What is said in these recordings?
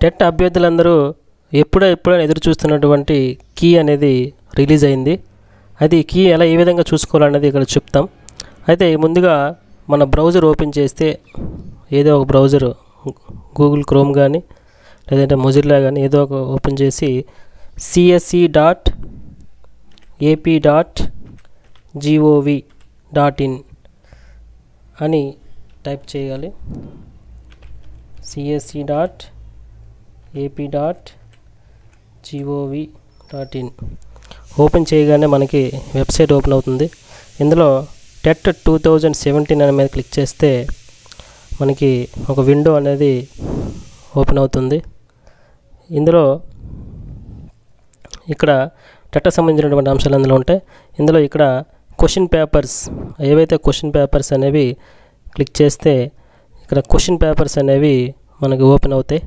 TET అభ్యర్థులందరూ ఎప్పుడైనా ఎదురు చూస్తున్నటువంటి కీ అనేది రిలీజ్ అయింది. అది కీ ఏ విధంగా చూసుకోవాలనేది ఇక్కడ చెప్తాం. అయితే ముందుగా మన బ్రౌజర్ ఓపెన్ చేస్తే ఏదో ఒక బ్రౌజర్ గూగుల్ క్రోమ్ కానీ లేదంటే మొజిల్లా కానీ ఏదో ఒక ఓపెన్ చేసి csc.ap.gov.in అని టైప్ చేయాలి. csc.ap.gov.in ఓపెన్ చేయగానే మనకి వెబ్సైట్ ఓపెన్ అవుతుంది. ఇందులో టెట్ 2017 అనే మీద క్లిక్ చేస్తే మనకి ఒక విండో అనేది ఓపెన్ అవుతుంది. ఇందులో ఇక్కడ టెట్ సంబంధించినటువంటి అంశాలు అందులో ఉంటాయి. ఇందులో ఇక్కడ క్వశ్చన్ పేపర్స్ ఏవైతే క్వశ్చన్ పేపర్స్ అనేవి క్లిక్ చేస్తే ఇక్కడ క్వశ్చన్ పేపర్స్ అనేవి మనకి ఓపెన్ అవుతాయి.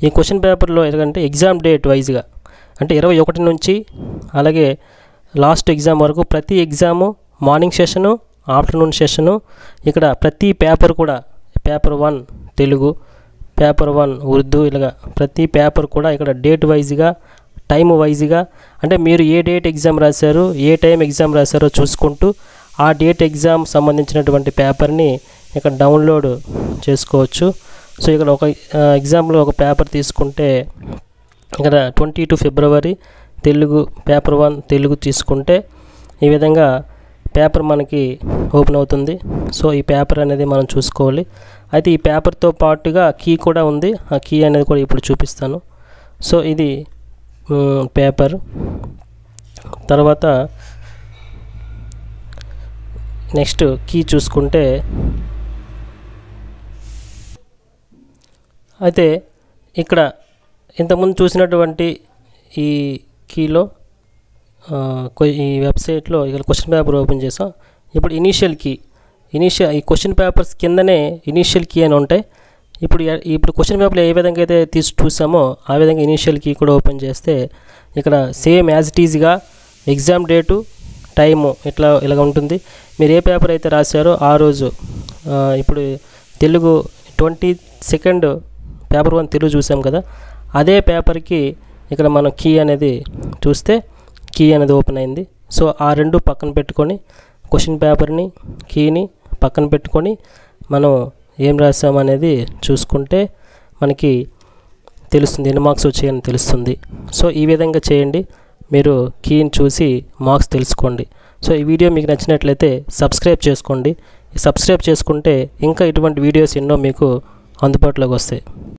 ఈ క్వశ్చన్ పేపర్లో ఎందుకంటే ఎగ్జామ్ డేట్ వైజ్గా అంటే 21 నుంచి అలాగే లాస్ట్ ఎగ్జామ్ వరకు ప్రతి exam morning session afternoon session ఇక్కడ ప్రతి పేపర్ కూడా పేపర్ 1 తెలుగు పేపర్ 1 ఉర్దూ ఇలాగా ప్రతి పేపర్ కూడా ఇక్కడ డేట్ వైజ్గా టైం వైజ్గా అంటే మీరు ఏ డేట్ ఎగ్జామ్ రాశారు ఏ టైం ఎగ్జామ్ రాశారో చూసుకుంటూ ఆ డేట్ ఎగ్జామ్ సంబంధించినటువంటి పేపర్ని ఇక్కడ డౌన్లోడ్ చేసుకోవచ్చు. సో ఇక్కడ ఒక ఎగ్జాంపుల్ ఒక పేపర్ తీసుకుంటే ఇక్కడ 22 ఫిబ్రవరి తెలుగు పేపర్ 1 తెలుగు తీసుకుంటే ఈ విధంగా పేపర్ మనకి ఓపెన్ అవుతుంది. సో ఈ పేపర్ అనేది మనం చూసుకోవాలి. అయితే ఈ పేపర్తో పాటుగా కీ కూడా ఉంది. ఆ కీ అనేది కూడా ఇప్పుడు చూపిస్తాను. సో ఇది పేపర్. తర్వాత నెక్స్ట్ కీ చూసుకుంటే అయితే ఇక్కడ ఇంతకుముందు చూసినటువంటి ఈ కీలో ఈ వెబ్సైట్లో ఇక్కడ క్వశ్చన్ పేపర్ ఓపెన్ చేసాం. ఇప్పుడు ఇనీషియల్ కీ ఈ క్వశ్చన్ పేపర్స్ కిందనే ఇనీషియల్ కీ అని ఉంటాయి. ఇప్పుడు క్వశ్చన్ పేపర్లో ఏ విధంగా అయితే చూసామో ఆ విధంగా ఇనీషియల్ కీ కూడా ఓపెన్ చేస్తే ఇక్కడ సేమ్ యాజ్ ఇట్ ఈజ్గా ఎగ్జామ్ డేటు టైము ఇలాగ ఉంటుంది. మీరు ఏ పేపర్ అయితే రాశారో ఆ రోజు ఇప్పుడు తెలుగు 22 పేపర్ 1 తెలుగు చూసాం కదా, అదే పేపర్కి ఇక్కడ మనం కీ అనేది చూస్తే కీ అనేది ఓపెన్ అయింది. సో ఆ రెండు పక్కన పెట్టుకొని క్వశ్చన్ పేపర్ని కీని పక్కన పెట్టుకొని మనం ఏం రాసామనేది చూసుకుంటే మనకి తెలుస్తుంది, ఎన్ని మార్క్స్ వచ్చాయని తెలుస్తుంది. సో ఈ విధంగా చేయండి, మీరు కీని చూసి మార్క్స్ తెలుసుకోండి. సో ఈ వీడియో మీకు నచ్చినట్లయితే సబ్స్క్రైబ్ చేసుకోండి. సబ్స్క్రైబ్ చేసుకుంటే ఇంకా ఇటువంటి వీడియోస్ ఎన్నో మీకు అందుబాటులోకి వస్తాయి.